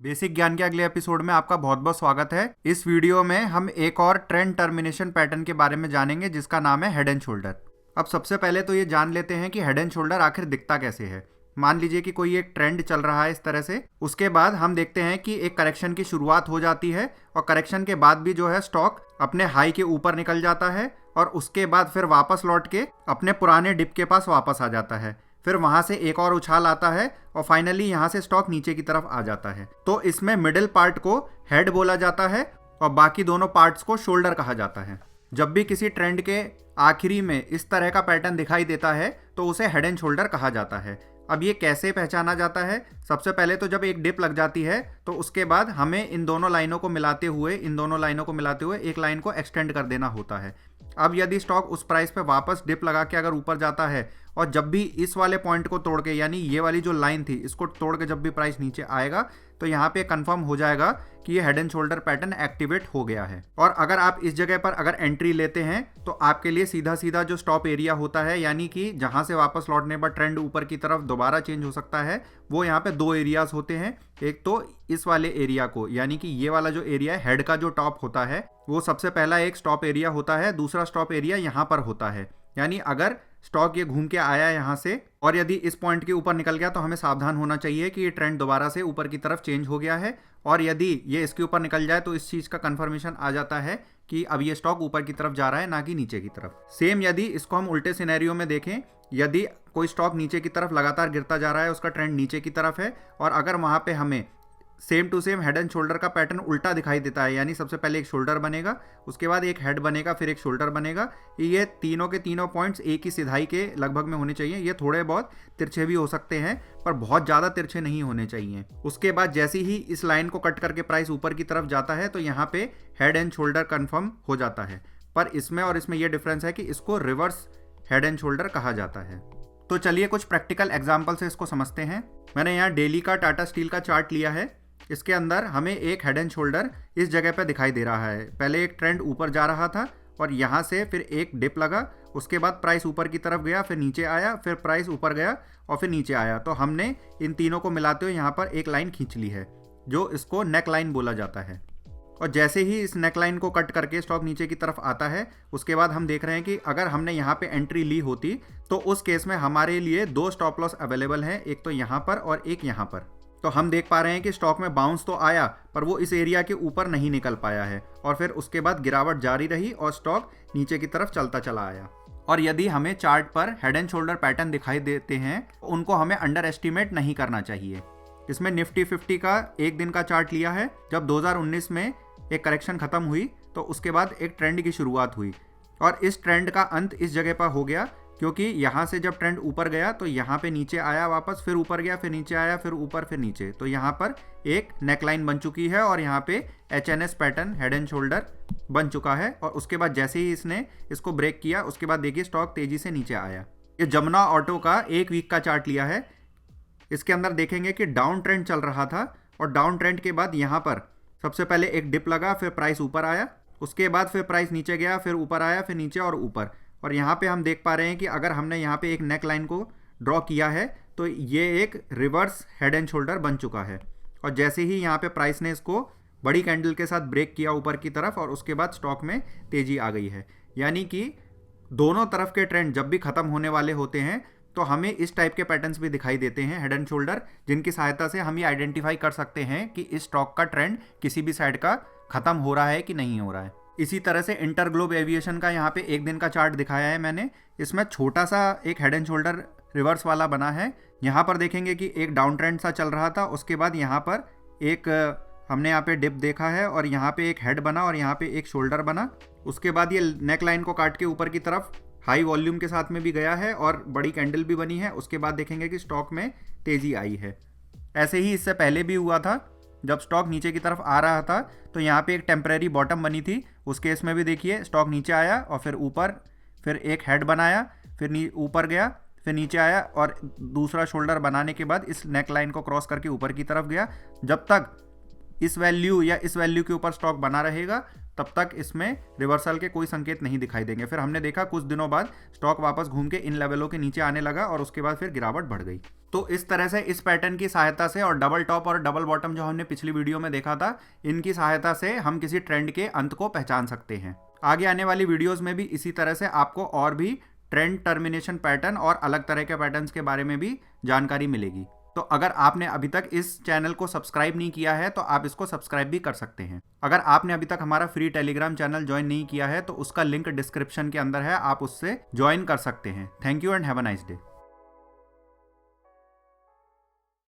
Basic ज्ञान के अगले एपिसोड में आपका बहुत बहुत स्वागत है। इस वीडियो में हम एक और ट्रेंड टर्मिनेशन पैटर्न के बारे में जानेंगे जिसका नाम है हेड एंड शोल्डर। अब सबसे पहले तो ये जान लेते हैं कि हेड एंड शोल्डर आखिर दिखता कैसे है। मान लीजिए कि कोई एक ट्रेंड चल रहा है इस तरह से, उसके बाद हम देखते हैं कि एक करेक्शन की शुरुआत हो जाती है और करेक्शन के बाद भी जो है स्टॉक अपने हाई के ऊपर निकल जाता है और उसके बाद फिर वापस लौट के अपने पुराने डिप के पास वापस आ जाता है। फिर वहां से एक और उछाल आता है और फाइनली यहां से स्टॉक नीचे की तरफ आ जाता है। तो इसमें मिडिल पार्ट को हेड बोला जाता है और बाकी दोनों पार्ट्स को शोल्डर कहा जाता है। जब भी किसी ट्रेंड के आखिरी में इस तरह का पैटर्न दिखाई देता है तो उसे हेड एंड शोल्डर कहा जाता है। अब ये कैसे पहचाना जाता है? सबसे पहले तो जब एक डिप लग जाती है तो उसके बाद हमें इन दोनों लाइनों को मिलाते हुए एक लाइन को एक्सटेंड कर देना होता है। अब यदि स्टॉक उस प्राइस पे वापस डिप लगा के अगर ऊपर जाता है और जब भी इस वाले पॉइंट को तोड़ के, यानी ये वाली जो लाइन थी इसको तोड़ के जब भी प्राइस नीचे आएगा तो यहाँ पे कंफर्म हो जाएगा कि ये head and shoulder pattern activate हो गया है। और अगर आप इस जगह पर अगर एंट्री लेते हैं तो आपके लिए सीधा सीधा जो स्टॉप एरिया होता है, यानी कि जहां से वापस लौटने पर ट्रेंड ऊपर की तरफ दोबारा चेंज हो सकता है, वो यहाँ पे दो एरियाज होते हैं। एक तो इस वाले एरिया को, यानी कि ये वाला जो एरिया है हेड का जो टॉप होता है, वो सबसे पहला एक स्टॉप एरिया होता है। दूसरा स्टॉप एरिया यहाँ पर होता है, यानी अगर स्टॉक ये घूम के आया यहाँ से और यदि इस पॉइंट के ऊपर निकल गया तो हमें सावधान होना चाहिए कि ये ट्रेंड दोबारा से ऊपर की तरफ चेंज हो गया है। और यदि ये इसके ऊपर निकल जाए तो इस चीज का कंफर्मेशन आ जाता है कि अब ये स्टॉक ऊपर की तरफ जा रहा है, ना कि नीचे की तरफ। सेम यदि इसको हम उल्टे सिनेरियो में देखें, यदि कोई स्टॉक नीचे की तरफ लगातार गिरता जा रहा है, उसका ट्रेंड नीचे की तरफ है, और अगर वहां पे हमें same to same head and shoulder का पैटर्न उल्टा दिखाई देता है, यानी सबसे पहले एक शोल्डर बनेगा, उसके बाद एक हेड बनेगा, फिर एक शोल्डर बनेगा, ये तीनों के तीनों पॉइंट्स एक ही सिधाई के लगभग में होने चाहिए। ये थोड़े बहुत तिरछे भी हो सकते हैं पर बहुत ज़्यादा तिरछे नहीं होने चाहिए। उसके बाद जैसे ही इस लाइन को कट करके प्राइस ऊपर की तरफ जाता है तो यहाँ पे हेड एंड शोल्डर कन्फर्म हो जाता है। पर इसमें और इसमें यह डिफरेंस है कि इसको रिवर्स हेड एंड शोल्डर कहा जाता है। तो चलिए कुछ प्रैक्टिकल एग्जाम्पल से इसको समझते हैं। मैंने यहाँ डेली का टाटा स्टील का चार्ट लिया है। इसके अंदर हमें एक हेड एंड शोल्डर इस जगह पे दिखाई दे रहा है। पहले एक ट्रेंड ऊपर जा रहा था और यहाँ से फिर एक डिप लगा, उसके बाद प्राइस ऊपर की तरफ गया, फिर नीचे आया, फिर प्राइस ऊपर गया और फिर नीचे आया। तो हमने इन तीनों को मिलाते हुए यहाँ पर एक लाइन खींच ली है जो इसको नेक लाइन बोला जाता है। और जैसे ही इस नेक लाइन को कट करके स्टॉक नीचे की तरफ आता है, उसके बाद हम देख रहे हैं कि अगर हमने यहाँ पे एंट्री ली होती तो उस केस में हमारे लिए दो स्टॉप लॉस अवेलेबल हैं, एक तो यहाँ पर और एक यहाँ पर। तो हम देख पा रहे हैं कि स्टॉक में बाउंस तो आया पर वो इस एरिया के ऊपर नहीं निकल पाया है और फिर उसके बाद गिरावट जारी रही और स्टॉक नीचे की तरफ चलता चला आया। और यदि हमें चार्ट पर हेड एंड शोल्डर पैटर्न दिखाई देते हैं तो उनको हमें अंडर एस्टिमेट नहीं करना चाहिए। इसमें निफ्टी 50 का एक दिन का चार्ट लिया है। जब 2019 में एक करेक्शन खत्म हुई तो उसके बाद एक ट्रेंड की शुरुआत हुई और इस ट्रेंड का अंत इस जगह पर हो गया, क्योंकि यहाँ से जब ट्रेंड ऊपर गया तो यहाँ पे नीचे आया, वापस फिर ऊपर गया, फिर नीचे आया, फिर ऊपर, फिर नीचे। तो यहाँ पर एक नेकलाइन बन चुकी है और यहाँ पे HNS pattern head and shoulder बन चुका है। और उसके बाद जैसे ही इसने इसको ब्रेक किया उसके बाद देखिए स्टॉक तेजी से नीचे आया। ये जमुना ऑटो का एक वीक का चार्ट लिया है। इसके अंदर देखेंगे कि डाउन ट्रेंड चल रहा था और डाउन ट्रेंड के बाद यहाँ पर सबसे पहले एक डिप लगा, फिर प्राइस ऊपर आया, उसके बाद फिर प्राइस नीचे गया, फिर ऊपर आया, फिर नीचे और ऊपर। और यहाँ पे हम देख पा रहे हैं कि अगर हमने यहाँ पे एक नेक लाइन को ड्रॉ किया है तो ये एक रिवर्स हेड एंड शोल्डर बन चुका है। और जैसे ही यहाँ पे प्राइस ने इसको बड़ी कैंडल के साथ ब्रेक किया ऊपर की तरफ और उसके बाद स्टॉक में तेजी आ गई है। यानी कि दोनों तरफ के ट्रेंड जब भी खत्म होने वाले होते हैं तो हमें इस टाइप के पैटर्न्स भी दिखाई देते हैं हेड एंड शोल्डर, जिनकी सहायता से हम ये आइडेंटिफाई कर सकते हैं कि इस स्टॉक का ट्रेंड किसी भी साइड का खत्म हो रहा है कि नहीं हो रहा है। इसी तरह से इंटरग्लोब एविएशन का यहाँ पे एक दिन का चार्ट दिखाया है मैंने। इसमें छोटा सा एक हेड एंड शोल्डर रिवर्स वाला बना है। यहाँ पर देखेंगे कि एक डाउन ट्रेंड सा चल रहा था, उसके बाद यहाँ पर एक हमने यहाँ पे डिप देखा है और यहाँ पे एक हेड बना और यहाँ पे एक शोल्डर बना। उसके बाद ये नेक लाइन को काट के ऊपर की तरफ हाई वॉल्यूम के साथ में भी गया है और बड़ी कैंडल भी बनी है। उसके बाद देखेंगे कि स्टॉक में तेजी आई है। ऐसे ही इससे पहले भी हुआ था, जब स्टॉक नीचे की तरफ आ रहा था तो यहाँ पे एक टेम्परेरी बॉटम बनी थी। उस केस में भी देखिए स्टॉक नीचे आया और फिर ऊपर, फिर एक हेड बनाया, फिर ऊपर गया, फिर नीचे आया और दूसरा शोल्डर बनाने के बाद इस नेक लाइन को क्रॉस करके ऊपर की तरफ गया। जब तक इस वैल्यू या इस वैल्यू के ऊपर स्टॉक बना रहेगा तब तक इसमें रिवर्सल के कोई संकेत नहीं दिखाई देंगे। फिर हमने देखा कुछ दिनों बाद स्टॉक वापस घूम के इन लेवलों के नीचे आने लगा और उसके बाद फिर गिरावट बढ़ गई। तो इस तरह से इस पैटर्न की सहायता से और डबल टॉप और डबल बॉटम जो हमने पिछली वीडियो में देखा था, इनकी सहायता से हम किसी ट्रेंड के अंत को पहचान सकते हैं। आगे आने वाली वीडियोस में भी इसी तरह से आपको और भी ट्रेंड टर्मिनेशन पैटर्न और अलग तरह के पैटर्न्स के बारे में भी जानकारी मिलेगी। तो अगर आपने अभी तक इस चैनल को सब्सक्राइब नहीं किया है तो आप इसको सब्सक्राइब भी कर सकते हैं। अगर आपने अभी तक हमारा फ्री टेलीग्राम चैनल ज्वाइन नहीं किया है तो उसका लिंक डिस्क्रिप्शन के अंदर है, आप उससे ज्वाइन कर सकते हैं। Thank you and have a nice day.